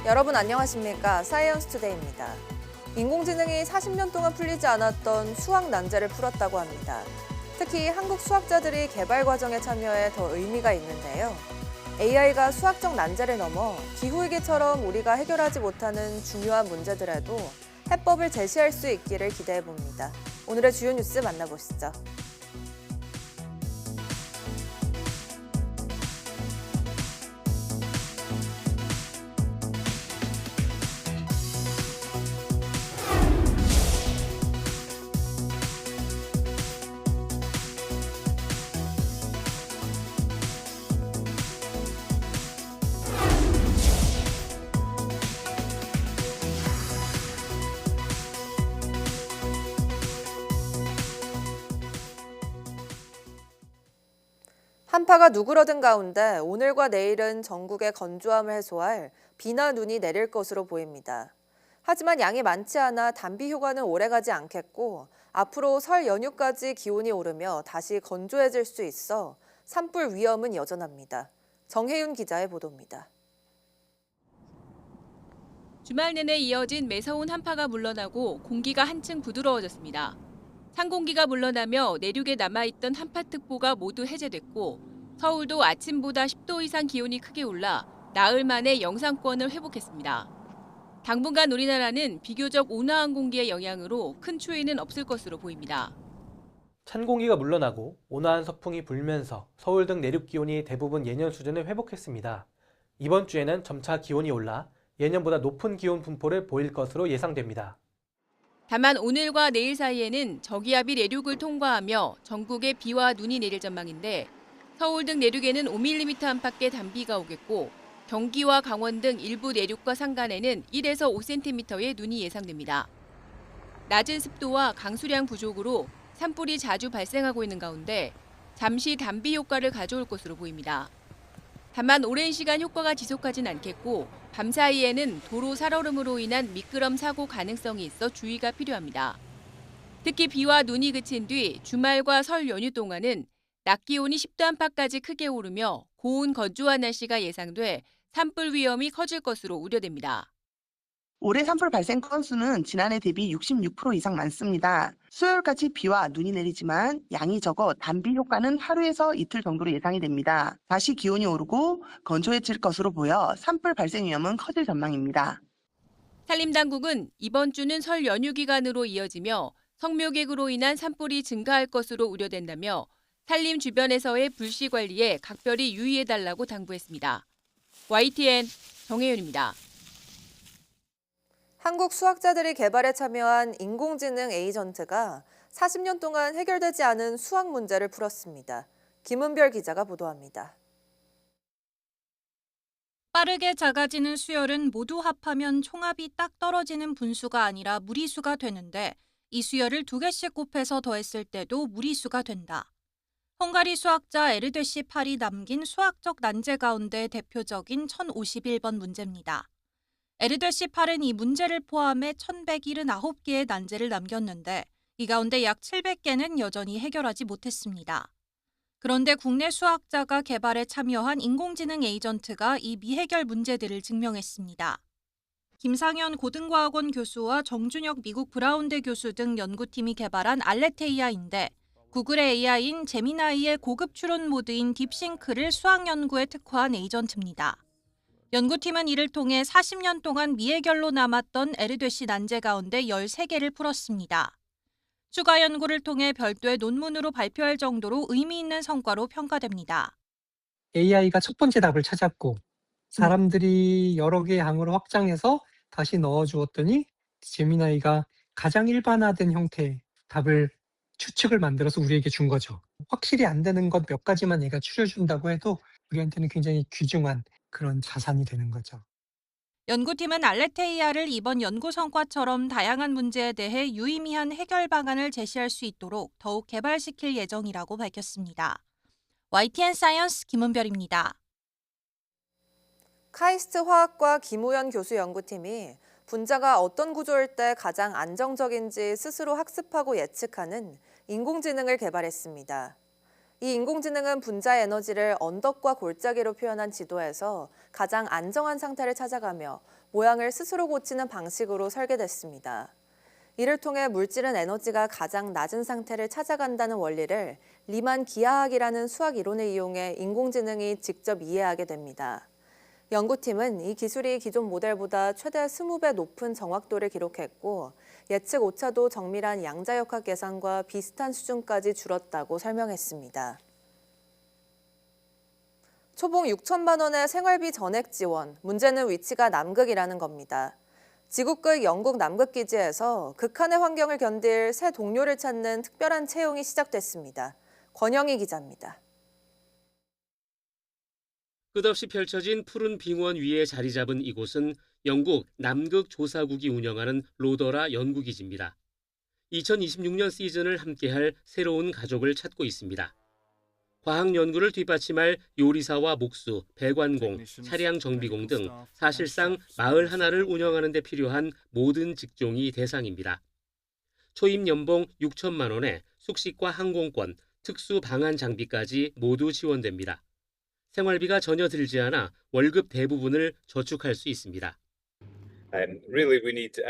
여러분 안녕하십니까? 사이언스 투데이입니다. 인공지능이 40년 동안 풀리지 않았던 수학 난제를 풀었다고 합니다. 특히 한국 수학자들이 개발 과정에 참여해 더 의미가 있는데요. AI가 수학적 난제를 넘어 기후위기처럼 우리가 해결하지 못하는 중요한 문제들에도 해법을 제시할 수 있기를 기대해 봅니다. 오늘의 주요 뉴스 만나보시죠. 한파가 누그러든 가운데 오늘과 내일은 전국의 건조함을 해소할 비나 눈이 내릴 것으로 보입니다. 하지만 양이 많지 않아 단비 효과는 오래가지 않겠고 앞으로 설 연휴까지 기온이 오르며 다시 건조해질 수 있어 산불 위험은 여전합니다. 정혜윤 기자의 보도입니다. 주말 내내 이어진 매서운 한파가 물러나고 공기가 한층 부드러워졌습니다. 찬공기가 물러나며 내륙에 남아있던 한파특보가 모두 해제됐고 서울도 아침보다 10도 이상 기온이 크게 올라 나흘 만에 영상권을 회복했습니다. 당분간 우리나라는 비교적 온화한 공기의 영향으로 큰 추위는 없을 것으로 보입니다. 찬 공기가 물러나고 온화한 서풍이 불면서 서울 등 내륙 기온이 대부분 예년 수준을 회복했습니다. 이번 주에는 점차 기온이 올라 예년보다 높은 기온 분포를 보일 것으로 예상됩니다. 다만 오늘과 내일 사이에는 저기압이 내륙을 통과하며 전국에 비와 눈이 내릴 전망인데 서울 등 내륙에는 5mm 안팎의 단비가 오겠고 경기와 강원 등 일부 내륙과 산간에는 1에서 5cm의 눈이 예상됩니다. 낮은 습도와 강수량 부족으로 산불이 자주 발생하고 있는 가운데 잠시 단비 효과를 가져올 것으로 보입니다. 다만 오랜 시간 효과가 지속하진 않겠고 밤 사이에는 도로 살얼음으로 인한 미끄럼 사고 가능성이 있어 주의가 필요합니다. 특히 비와 눈이 그친 뒤 주말과 설 연휴 동안은 낮 기온이 10도 안팎까지 크게 오르며 고온 건조한 날씨가 예상돼 산불 위험이 커질 것으로 우려됩니다. 올해 산불 발생 건수는 지난해 대비 66% 이상 많습니다. 수요일까지 비와 눈이 내리지만 양이 적어 단비 효과는 하루에서 이틀 정도로 예상이 됩니다. 다시 기온이 오르고 건조해질 것으로 보여 산불 발생 위험은 커질 전망입니다. 산림당국은 이번 주는 설 연휴 기간으로 이어지며 성묘객으로 인한 산불이 증가할 것으로 우려된다며 산림 주변에서의 불씨 관리에 각별히 유의해달라고 당부했습니다. YTN 정혜윤입니다. 한국 수학자들이 개발에 참여한 인공지능 에이전트가 40년 동안 해결되지 않은 수학 문제를 풀었습니다. 김은별 기자가 보도합니다. 빠르게 작아지는 수열은 모두 합하면 총합이 딱 떨어지는 분수가 아니라 무리수가 되는데 이 수열을 2개씩 곱해서 더했을 때도 무리수가 된다. 헝가리 수학자 에르데시 팔이 남긴 수학적 난제 가운데 대표적인 1051번 문제입니다. 에르데시 팔은 이 문제를 포함해 1179개의 난제를 남겼는데 이 가운데 약 700개는 여전히 해결하지 못했습니다. 그런데 국내 수학자가 개발에 참여한 인공지능 에이전트가 이 미해결 문제들을 증명했습니다. 김상현 고등과학원 교수와 정준혁 미국 브라운대 교수 등 연구팀이 개발한 알레테이아인데 구글의 AI인 제미나이의 고급 추론 모드인 딥싱크를 수학 연구에 특화한 에이전트입니다. 연구팀은 이를 통해 40년 동안 미해결로 남았던 에르데시 난제 가운데 13개를 풀었습니다. 추가 연구를 통해 별도의 논문으로 발표할 정도로 의미 있는 성과로 평가됩니다. AI가 첫 번째 답을 찾았고 사람들이 여러 개의 항으로 확장해서 다시 넣어주었더니 제미나이가 가장 일반화된 형태의 답을 추측을 만들어서 우리에게 준 거죠. 확실히 안 되는 것 몇 가지만 얘가 추려준다고 해도 우리한테는 굉장히 귀중한 그런 자산이 되는 거죠. 연구팀은 알레테이아를 이번 연구 성과처럼 다양한 문제에 대해 유의미한 해결 방안을 제시할 수 있도록 더욱 개발시킬 예정이라고 밝혔습니다. YTN 사이언스 김은별입니다. 카이스트 화학과 김우연 교수 연구팀이 분자가 어떤 구조일 때 가장 안정적인지 스스로 학습하고 예측하는 인공지능을 개발했습니다. 이 인공지능은 분자 에너지를 언덕과 골짜기로 표현한 지도에서 가장 안정한 상태를 찾아가며 모양을 스스로 고치는 방식으로 설계됐습니다. 이를 통해 물질은 에너지가 가장 낮은 상태를 찾아간다는 원리를 리만 기하학이라는 수학 이론을 이용해 인공지능이 직접 이해하게 됩니다. 연구팀은 이 기술이 기존 모델보다 최대 20배 높은 정확도를 기록했고 예측 오차도 정밀한 양자역학 계산과 비슷한 수준까지 줄었다고 설명했습니다. 초봉 6천만 원의 생활비 전액 지원, 문제는 위치가 남극이라는 겁니다. 지구끝 영국 남극 기지에서 극한의 환경을 견딜 새 동료를 찾는 특별한 채용이 시작됐습니다. 권영희 기자입니다. 끝없이 펼쳐진 푸른 빙원 위에 자리 잡은 이곳은 영국 남극 조사국이 운영하는 로더라 연구기지입니다. 2026년 시즌을 함께할 새로운 가족을 찾고 있습니다. 과학 연구를 뒷받침할 요리사와 목수, 배관공, 차량 정비공 등 사실상 마을 하나를 운영하는 데 필요한 모든 직종이 대상입니다. 초임 연봉 6천만 원에 숙식과 항공권, 특수 방한 장비까지 모두 지원됩니다. 생활비가 전혀 들지 않아 월급 대부분을 저축할 수 있습니다. Really, we need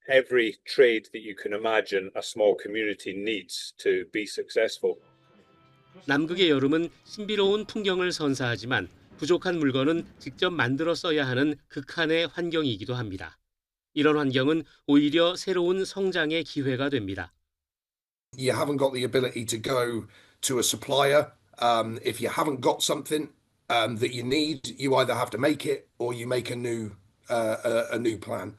every trade that you can imagine a small community needs to be successful. 남극의 여름은 신비로운 풍경을 선사하지만 부족한 물건은 직접 만들어 써야 하는 극한의 환경이기도 합니다. 이런 환경은 오히려 새로운 성장의 기회가 됩니다. You haven't got the ability to go to a supplier. If you haven't got something that you need, you either have to make it or you make a new plan.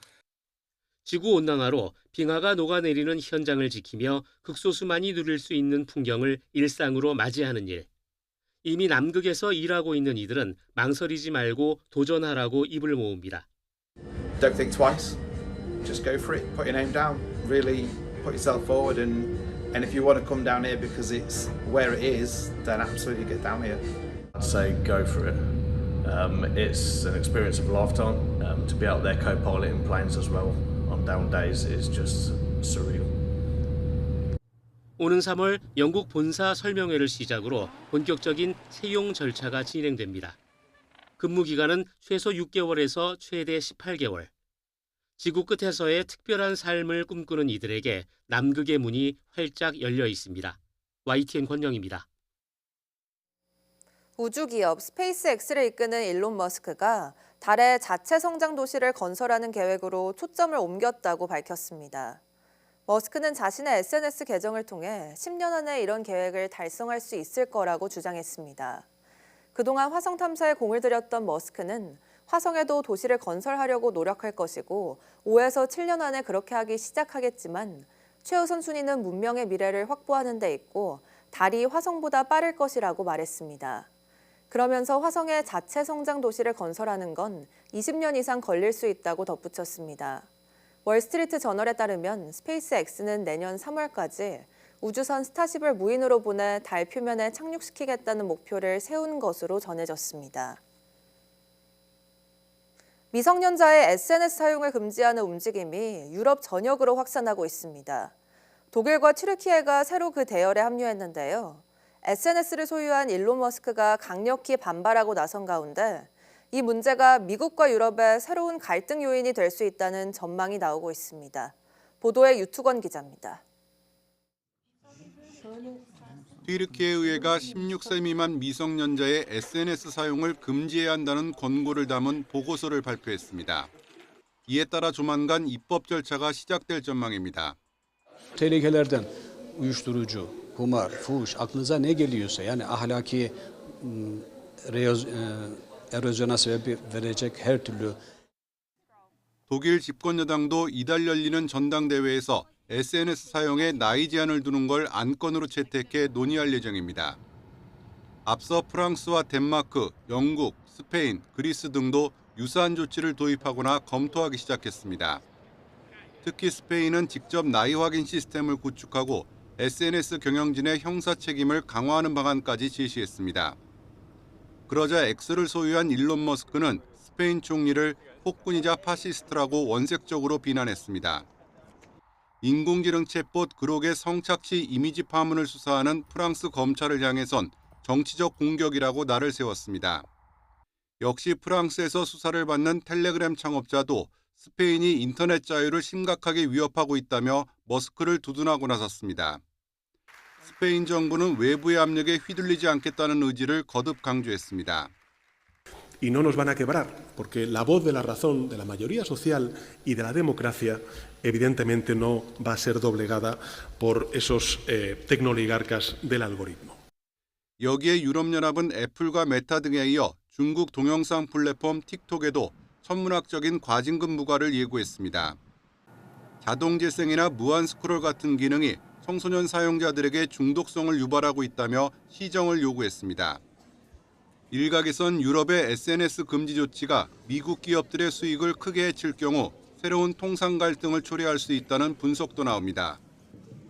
지구 온난화로 빙하가 녹아내리는 현장을 지키며 극소수만이 누릴 수 있는 풍경을 일상으로 맞이하는 일. 이미 남극에서 일하고 있는 이들은 망설이지 말고 도전하라고 입을 모읍니다. Don't think twice. Just go for it. Put your name down. Really put yourself forward and if you want to come down here because it's where it is, then absolutely get down here. I'd say go for it. It's an experience of a lifetime. To be out there co-piloting planes as well on down days is just surreal. 오는 3월 영국 본사 설명회를 시작으로 본격적인 채용 절차가 진행됩니다. 근무 기간은 최소 6개월에서 최대 18개월. 지구 끝에서의 특별한 삶을 꿈꾸는 이들에게 남극의 문이 활짝 열려 있습니다. YTN 권영입니다. 우주기업 스페이스X를 이끄는 일론 머스크가 달에 자체 성장 도시를 건설하는 계획으로 초점을 옮겼다고 밝혔습니다. 머스크는 자신의 SNS 계정을 통해 10년 안에 이런 계획을 달성할 수 있을 거라고 주장했습니다. 그동안 화성 탐사에 공을 들였던 머스크는 화성에도 도시를 건설하려고 노력할 것이고 5에서 7년 안에 그렇게 하기 시작하겠지만 최우선 순위는 문명의 미래를 확보하는 데 있고 달이 화성보다 빠를 것이라고 말했습니다. 그러면서 화성에 자체 성장 도시를 건설하는 건 20년 이상 걸릴 수 있다고 덧붙였습니다. 월스트리트 저널에 따르면 스페이스X는 내년 3월까지 우주선 스타쉽을 무인으로 보내 달 표면에 착륙시키겠다는 목표를 세운 것으로 전해졌습니다. 미성년자의 SNS 사용을 금지하는 움직임이 유럽 전역으로 확산하고 있습니다. 독일과 튀르키예가 새로 그 대열에 합류했는데요. SNS를 소유한 일론 머스크가 강력히 반발하고 나선 가운데 이 문제가 미국과 유럽의 새로운 갈등 요인이 될 수 있다는 전망이 나오고 있습니다. 보도에 유투건 기자입니다. 튀르키예 의회가 16세 미만 미성년자의 SNS 사용을 금지해야 한다는 권고를 담은 보고서를 발표했습니다. 이에 따라 조만간 입법 절차가 시작될 전망입니다. Tehlikelerden uyuşturucu, kumar, fuhuş aklınıza ne geliyorsa yani ahlaki erozyona sebep verecek her türlü 독일 집권 여당도 이달 열리는 전당대회에서 SNS 사용에 나이 제한을 두는 걸 안건으로 채택해 논의할 예정입니다. 앞서 프랑스와 덴마크, 영국, 스페인, 그리스 등도 유사한 조치를 도입하거나 검토하기 시작했습니다. 특히 스페인은 직접 나이 확인 시스템을 구축하고 SNS 경영진의 형사 책임을 강화하는 방안까지 제시했습니다. 그러자 X를 소유한 일론 머스크는 스페인 총리를 폭군이자 파시스트라고 원색적으로 비난했습니다. 인공지능 챗봇 그록의 성착취 이미지 파문을 수사하는 프랑스 검찰을 향해선 정치적 공격이라고 날을 세웠습니다. 역시 프랑스에서 수사를 받는 텔레그램 창업자도 스페인이 인터넷 자유를 심각하게 위협하고 있다며 머스크를 두둔하고 나섰습니다. 스페인 정부는 외부의 압력에 휘둘리지 않겠다는 의지를 거듭 강조했습니다. Y no nos van a quebrar, porque la voz de la razón, de la mayoría social y de la democracia, evidentemente no va a ser doblegada por esos tecnooligarcas del algoritmo. 여기에 유럽연합은 애플과 메타 등에 이어 중국 동영상 플랫폼 틱톡에도 천문학적인 과징금 부과를 예고했습니다. 자동 재생이나 무한 스크롤 같은 기능이 청소년 사용자들에게 중독성을 유발하고 있다며 시정을 요구했습니다. 일각에선 유럽의 SNS 금지 조치가 미국 기업들의 수익을 크게 해칠 경우 새로운 통상 갈등을 초래할 수 있다는 분석도 나옵니다.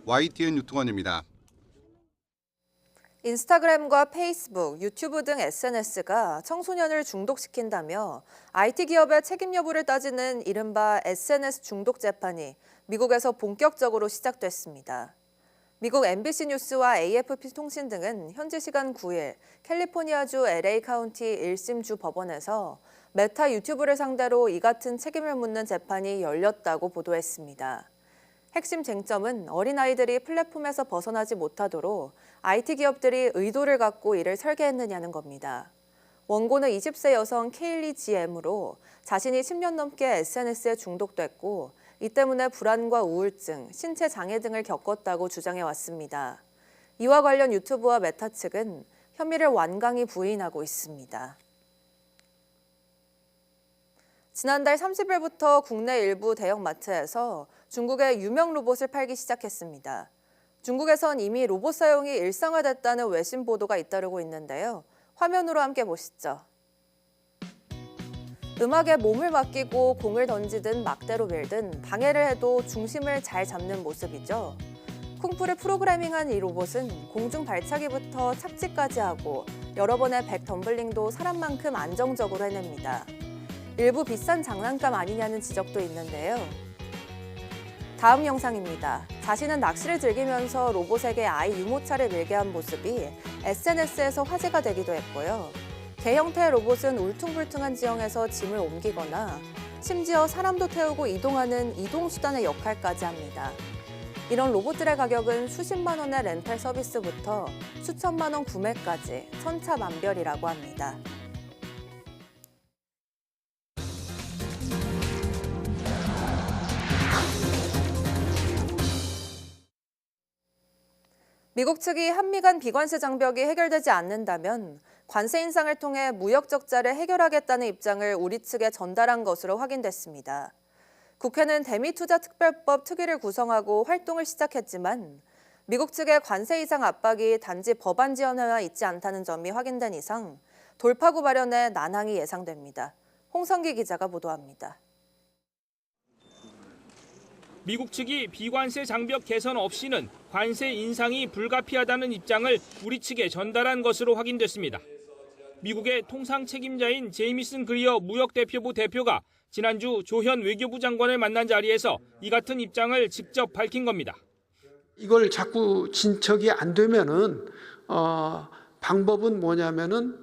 YTN 유통원입니다. 인스타그램과 페이스북, 유튜브 등 SNS가 청소년을 중독시킨다며 IT 기업의 책임 여부를 따지는 이른바 SNS 중독 재판이 미국에서 본격적으로 시작됐습니다. 미국 MBC 뉴스와 AFP 통신 등은 현지 시간 9일 캘리포니아주 LA 카운티 1심 주 법원에서 메타 유튜브를 상대로 이 같은 책임을 묻는 재판이 열렸다고 보도했습니다. 핵심 쟁점은 어린아이들이 플랫폼에서 벗어나지 못하도록 IT 기업들이 의도를 갖고 이를 설계했느냐는 겁니다. 원고는 20세 여성 케일리 GM으로 자신이 10년 넘게 SNS에 중독됐고 이 때문에 불안과 우울증, 신체 장애 등을 겪었다고 주장해왔습니다. 이와 관련 유튜브와 메타 측은 혐의를 완강히 부인하고 있습니다. 지난달 30일부터 국내 일부 대형마트에서 중국의 유명 로봇을 팔기 시작했습니다. 중국에선 이미 로봇 사용이 일상화됐다는 외신 보도가 잇따르고 있는데요. 화면으로 함께 보시죠. 음악에 몸을 맡기고 공을 던지든 막대로 밀든 방해를 해도 중심을 잘 잡는 모습이죠. 쿵푸를 프로그래밍한 이 로봇은 공중 발차기부터 착지까지 하고 여러 번의 백 덤블링도 사람만큼 안정적으로 해냅니다. 일부 비싼 장난감 아니냐는 지적도 있는데요. 다음 영상입니다. 자신은 낚시를 즐기면서 로봇에게 아이 유모차를 밀게 한 모습이 SNS에서 화제가 되기도 했고요. 개 형태의 로봇은 울퉁불퉁한 지형에서 짐을 옮기거나 심지어 사람도 태우고 이동하는 이동수단의 역할까지 합니다. 이런 로봇들의 가격은 수십만 원의 렌탈 서비스부터 수천만 원 구매까지 천차만별이라고 합니다. 미국 측이 한미 간 비관세 장벽이 해결되지 않는다면 관세 인상을 통해 무역 적자를 해결하겠다는 입장을 우리 측에 전달한 것으로 확인됐습니다. 국회는 대미투자특별법 특위를 구성하고 활동을 시작했지만 미국 측의 관세 인상 압박이 단지 법안 지연에만 있지 않다는 점이 확인된 이상 돌파구 발현에 난항이 예상됩니다. 홍성기 기자가 보도합니다. 미국 측이 비관세 장벽 개선 없이는 관세 인상이 불가피하다는 입장을 우리 측에 전달한 것으로 확인됐습니다. 미국의 통상 책임자인 제이미슨 그리어 무역대표부 대표가 지난주 조현 외교부 장관을 만난 자리에서 이 같은 입장을 직접 밝힌 겁니다. 이걸 자꾸 진척이 안 되면은 방법은 뭐냐면은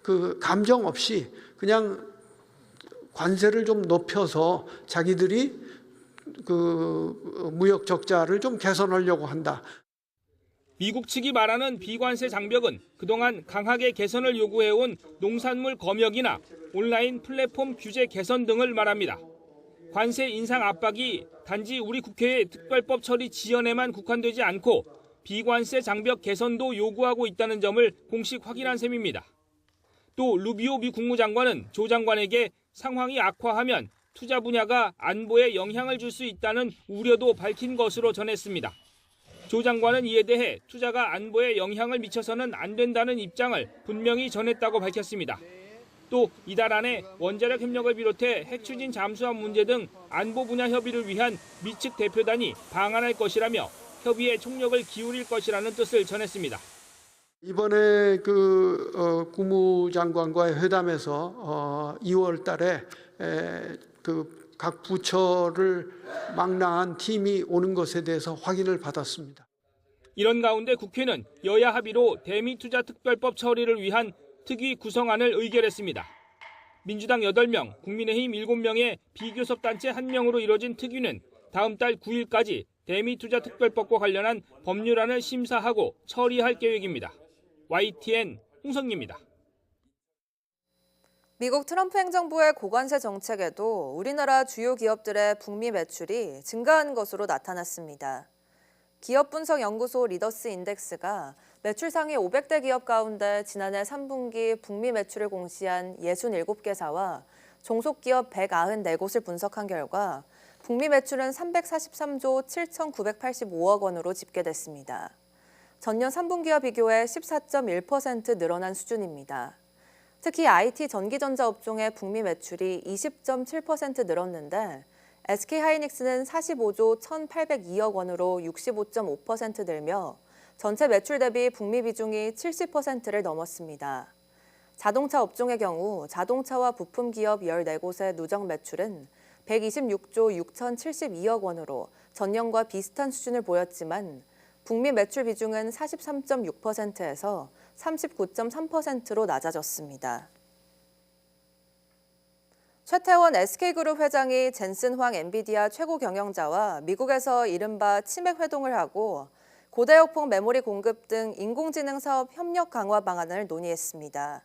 그 감정 없이 그냥 관세를 좀 높여서 자기들이 그 무역 적자를 좀 개선하려고 한다. 미국 측이 말하는 비관세 장벽은 그동안 강하게 개선을 요구해온 농산물 검역이나 온라인 플랫폼 규제 개선 등을 말합니다. 관세 인상 압박이 단지 우리 국회의 특별법 처리 지연에만 국한되지 않고 비관세 장벽 개선도 요구하고 있다는 점을 공식 확인한 셈입니다. 또 루비오 미 국무장관은 조 장관에게 상황이 악화하면 투자 분야가 안보에 영향을 줄 수 있다는 우려도 밝힌 것으로 전했습니다. 조 장관은 이에 대해 투자가 안보에 영향을 미쳐서는 안 된다는 입장을 분명히 전했다고 밝혔습니다. 또 이달 안에 원자력 협력을 비롯해 핵 추진 잠수함 문제 등 안보 분야 협의를 위한 미측 대표단이 방한할 것이라며 협의에 총력을 기울일 것이라는 뜻을 전했습니다. 이번에 국무장관과의 회담에서 2월 달에 각 부처를 망라한 팀이 오는 것에 대해서 확인을 받았습니다. 이런 가운데 국회는 여야 합의로 대미투자특별법 처리를 위한 특위 구성안을 의결했습니다. 민주당 8명, 국민의힘 7명의 비교섭단체 1명으로 이뤄진 특위는 다음 달 9일까지 대미투자특별법과 관련한 법률안을 심사하고 처리할 계획입니다. YTN 홍성기입니다. 미국 트럼프 행정부의 고관세 정책에도 우리나라 주요 기업들의 북미 매출이 증가한 것으로 나타났습니다. 기업분석연구소 리더스 인덱스가 매출 상위 500대 기업 가운데 지난해 3분기 북미 매출을 공시한 67개사와 종속기업 194곳을 분석한 결과 북미 매출은 343조 7,985억 원으로 집계됐습니다. 전년 3분기와 비교해 14.1% 늘어난 수준입니다. 특히 IT 전기전자 업종의 북미 매출이 20.7% 늘었는데 SK하이닉스는 45조 1,802억 원으로 65.5% 늘며 전체 매출 대비 북미 비중이 70%를 넘었습니다. 자동차 업종의 경우 자동차와 부품 기업 14곳의 누적 매출은 126조 6,072억 원으로 전년과 비슷한 수준을 보였지만 북미 매출 비중은 43.6%에서 39.3%로 낮아졌습니다. 최태원 SK그룹 회장이 젠슨 황 엔비디아 최고 경영자와 미국에서 이른바 치맥 회동을 하고 고대역폭 메모리 공급 등 인공지능 사업 협력 강화 방안을 논의했습니다.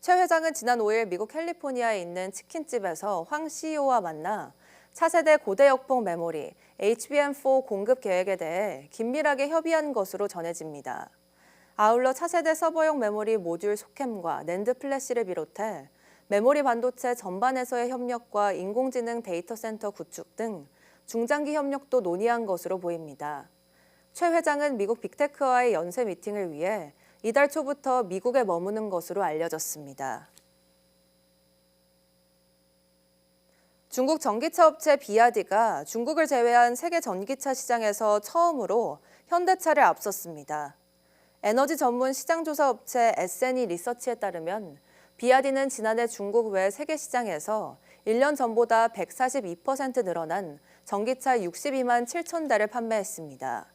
최 회장은 지난 5일 미국 캘리포니아에 있는 치킨집에서 황 CEO와 만나 차세대 고대역폭 메모리 HBM4 공급 계획에 대해 긴밀하게 협의한 것으로 전해집니다. 아울러 차세대 서버용 메모리 모듈 소캠과 낸드 플래시를 비롯해 메모리 반도체 전반에서의 협력과 인공지능 데이터 센터 구축 등 중장기 협력도 논의한 것으로 보입니다. 최 회장은 미국 빅테크와의 연쇄 미팅을 위해 이달 초부터 미국에 머무는 것으로 알려졌습니다. 중국 전기차 업체 비아디가 중국을 제외한 세계 전기차 시장에서 처음으로 현대차를 앞섰습니다. 에너지 전문 시장조사 업체 S&E 리서치에 따르면 비아디는 지난해 중국 외 세계 시장에서 1년 전보다 142% 늘어난 전기차 62만 7천 대를 판매했습니다.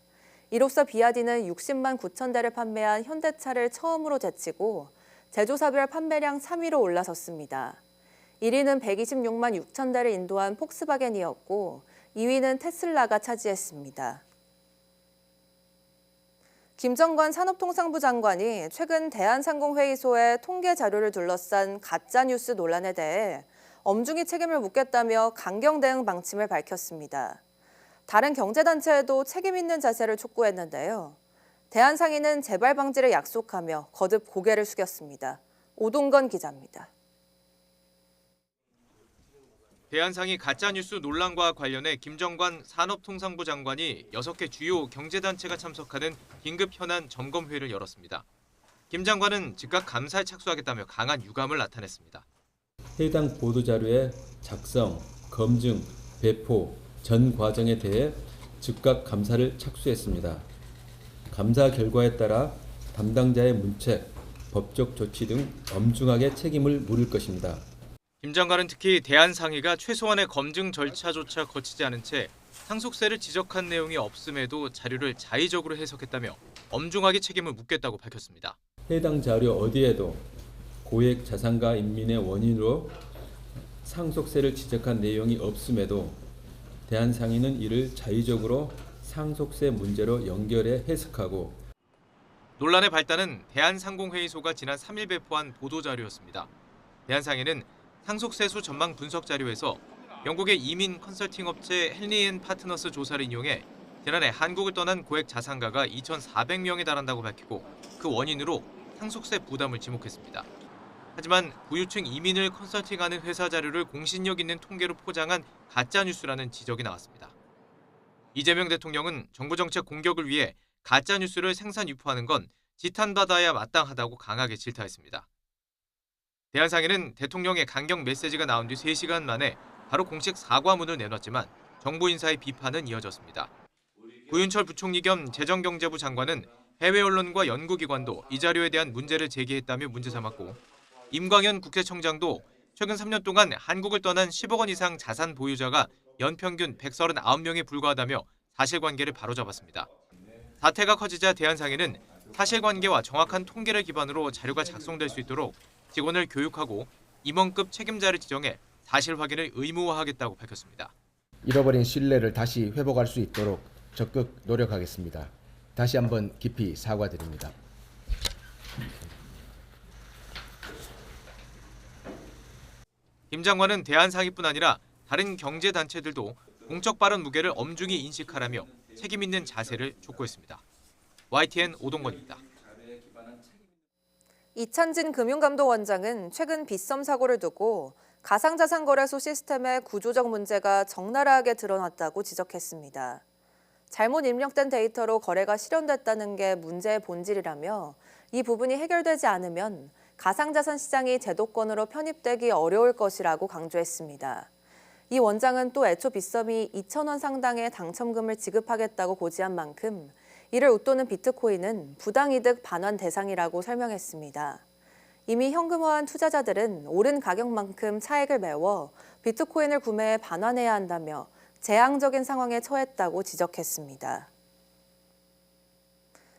이로써 비아디는 60만 9천 대를 판매한 현대차를 처음으로 제치고 제조사별 판매량 3위로 올라섰습니다. 1위는 126만 6천 대를 인도한 폭스바겐이었고 2위는 테슬라가 차지했습니다. 김정관 산업통상부 장관이 최근 대한상공회의소의 통계 자료를 둘러싼 가짜뉴스 논란에 대해 엄중히 책임을 묻겠다며 강경 대응 방침을 밝혔습니다. 다른 경제단체에도 책임 있는 자세를 촉구했는데요. 대한상인은 재발 방지를 약속하며 거듭 고개를 숙였습니다. 오동건 기자입니다. 대한상이 가짜뉴스 논란과 관련해 김정관 산업통상부 장관이 6개 주요 경제단체가 참석하는 긴급 현안 점검회를 열었습니다. 김 장관은 즉각 감사에 착수하겠다며 강한 유감을 나타냈습니다. 해당 보도자료의 작성, 검증, 배포 전 과정에 대해 즉각 감사를 착수했습니다. 감사 결과에 따라 담당자의 문책, 법적 조치 등 엄중하게 책임을 물을 것입니다. 김 장관은 특히 대한상의가 최소한의 검증 절차조차 거치지 않은 채 상속세를 지적한 내용이 없음에도 자료를 자의적으로 해석했다며 엄중하게 책임을 묻겠다고 밝혔습니다. 해당 자료 어디에도 고액 자산가 인민의 원인으로 상속세를 지적한 내용이 없음에도 대한상의는 이를 자의적으로 상속세 문제로 연결해 해석하고 논란의 발단은 대한상공회의소가 지난 3일 배포한 보도자료였습니다. 대한상의는 상속세수 전망 분석 자료에서 영국의 이민 컨설팅 업체 헨리 & 파트너스 조사를 인용해 지난해 한국을 떠난 고액 자산가가 2,400명에 달한다고 밝히고 그 원인으로 상속세 부담을 지목했습니다. 하지만 부유층 이민을 컨설팅하는 회사 자료를 공신력 있는 통계로 포장한 가짜뉴스라는 지적이 나왔습니다. 이재명 대통령은 정부 정책 공격을 위해 가짜뉴스를 생산 유포하는 건 지탄받아야 마땅하다고 강하게 질타했습니다. 대한상의는 대통령의 강경 메시지가 나온 뒤 3시간 만에 바로 공식 사과문을 내놨지만 정부 인사의 비판은 이어졌습니다. 구윤철 부총리 겸 재정경제부 장관은 해외 언론과 연구기관도 이 자료에 대한 문제를 제기했다며 문제 삼았고 임광현 국세청장도 최근 3년 동안 한국을 떠난 10억 원 이상 자산 보유자가 연평균 139명에 불과하다며 사실관계를 바로잡았습니다. 사태가 커지자 대한상해는 사실관계와 정확한 통계를 기반으로 자료가 작성될 수 있도록 직원을 교육하고 임원급 책임자를 지정해 사실 확인을 의무화하겠다고 밝혔습니다. 잃어버린 신뢰를 다시 회복할 수 있도록 적극 노력하겠습니다. 다시 한번 깊이 사과드립니다. 김 장관은 대한상해뿐 아니라 다른 경제단체들도 공적 발언 무게를 엄중히 인식하라며 책임 있는 자세를 촉구했습니다. YTN 오동건입니다. 이찬진 금융감독원장은 최근 빗썸 사고를 두고 가상자산거래소 시스템의 구조적 문제가 적나라하게 드러났다고 지적했습니다. 잘못 입력된 데이터로 거래가 실현됐다는 게 문제의 본질이라며 이 부분이 해결되지 않으면 가상자산 시장이 제도권으로 편입되기 어려울 것이라고 강조했습니다. 이 원장은 또 애초 빗썸이 2,000원 상당의 당첨금을 지급하겠다고 고지한 만큼 이를 웃도는 비트코인은 부당이득 반환 대상이라고 설명했습니다. 이미 현금화한 투자자들은 오른 가격만큼 차익을 메워 비트코인을 구매해 반환해야 한다며 재앙적인 상황에 처했다고 지적했습니다.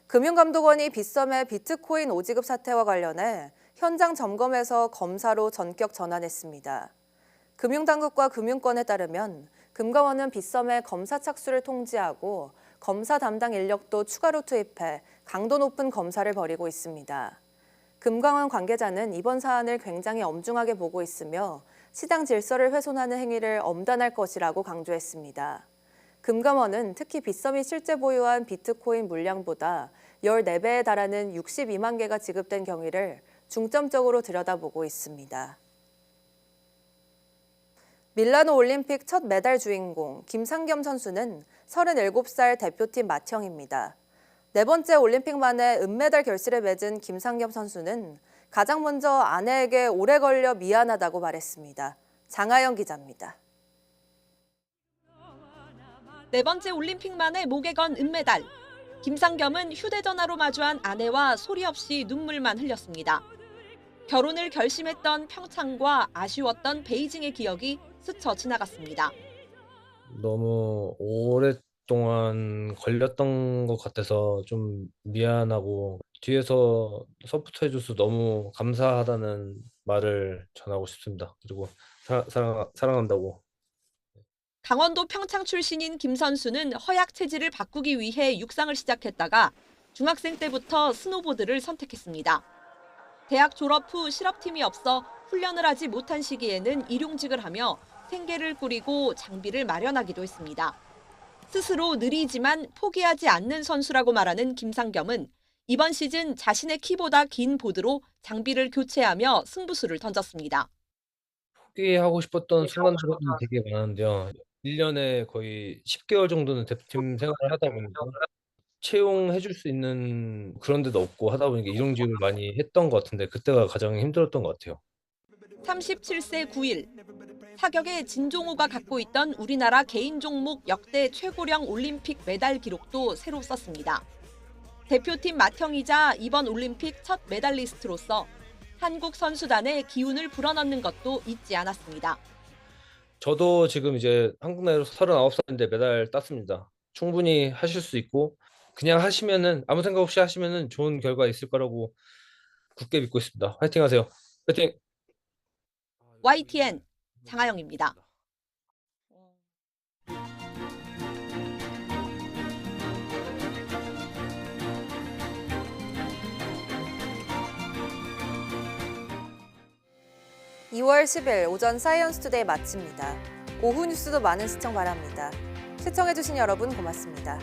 금융감독원이 빗썸의 비트코인 오지급 사태와 관련해 현장 점검에서 검사로 전격 전환했습니다. 금융당국과 금융권에 따르면 금감원은 빗썸의 검사 착수를 통지하고 검사 담당 인력도 추가로 투입해 강도 높은 검사를 벌이고 있습니다. 금감원 관계자는 이번 사안을 굉장히 엄중하게 보고 있으며 시장 질서를 훼손하는 행위를 엄단할 것이라고 강조했습니다. 금감원은 특히 빗썸이 실제 보유한 비트코인 물량보다 14배에 달하는 62만 개가 지급된 경위를 중점적으로 들여다보고 있습니다. 밀라노 올림픽 첫 메달 주인공 김상겸 선수는 37살 대표팀 맏형입니다. 네 번째 올림픽 만에 은메달 결실을 맺은 김상겸 선수는 가장 먼저 아내에게 오래 걸려 미안하다고 말했습니다. 장하영 기자입니다. 네 번째 올림픽 만에 목에 건 은메달. 김상겸은 휴대전화로 마주한 아내와 소리 없이 눈물만 흘렸습니다. 결혼을 결심했던 평창과 아쉬웠던 베이징의 기억이 스쳐 지나갔습니다. 너무 오랫동안 걸렸던 것 같아서 좀 미안하고 뒤에서 서포트해줘서 너무 감사하다는 말을 전하고 싶습니다. 그리고 사랑한다고. 강원도 평창 출신인 김 선수는 허약 체질을 바꾸기 위해 육상을 시작했다가 중학생 때부터 스노보드를 선택했습니다. 대학 졸업 후 실업팀이 없어 훈련을 하지 못한 시기에는 일용직을 하며 생계를 꾸리고 장비를 마련하기도 했습니다. 스스로 느리지만 포기하지 않는 선수라고 말하는 김상겸은 이번 시즌 자신의 키보다 긴 보드로 장비를 교체하며 승부수를 던졌습니다. 포기하고 싶었던 순간들은 되게 많은데요. 1년에 거의 10개월 정도는 대표팀 생활을 하다 보니까 채용해줄 수 있는 그런 데도 없고 하다 보니까 일용직을 많이 했던 것 같은데 그때가 가장 힘들었던 것 같아요. 37세 9일. 사격의 진종호가 갖고 있던 우리나라 개인 종목 역대 최고령 올림픽 메달 기록도 새로 썼습니다. 대표팀 맏형이자 이번 올림픽 첫 메달리스트로서 한국 선수단의 기운을 불어넣는 것도 잊지 않았습니다. 저도 지금 이제 한국 나이로 39살인데 메달 땄습니다. 충분히 하실 수 있고 그냥 하시면은 아무 생각 없이 하시면은 좋은 결과 있을 거라고 굳게 믿고 있습니다. 화이팅 하세요. 화이팅! YTN 장하영입니다. (2월 10일) 오전 사이언스 투데이 마칩니다. 오후 뉴스도 많은 시청 바랍니다. 시청해주신 여러분 고맙습니다.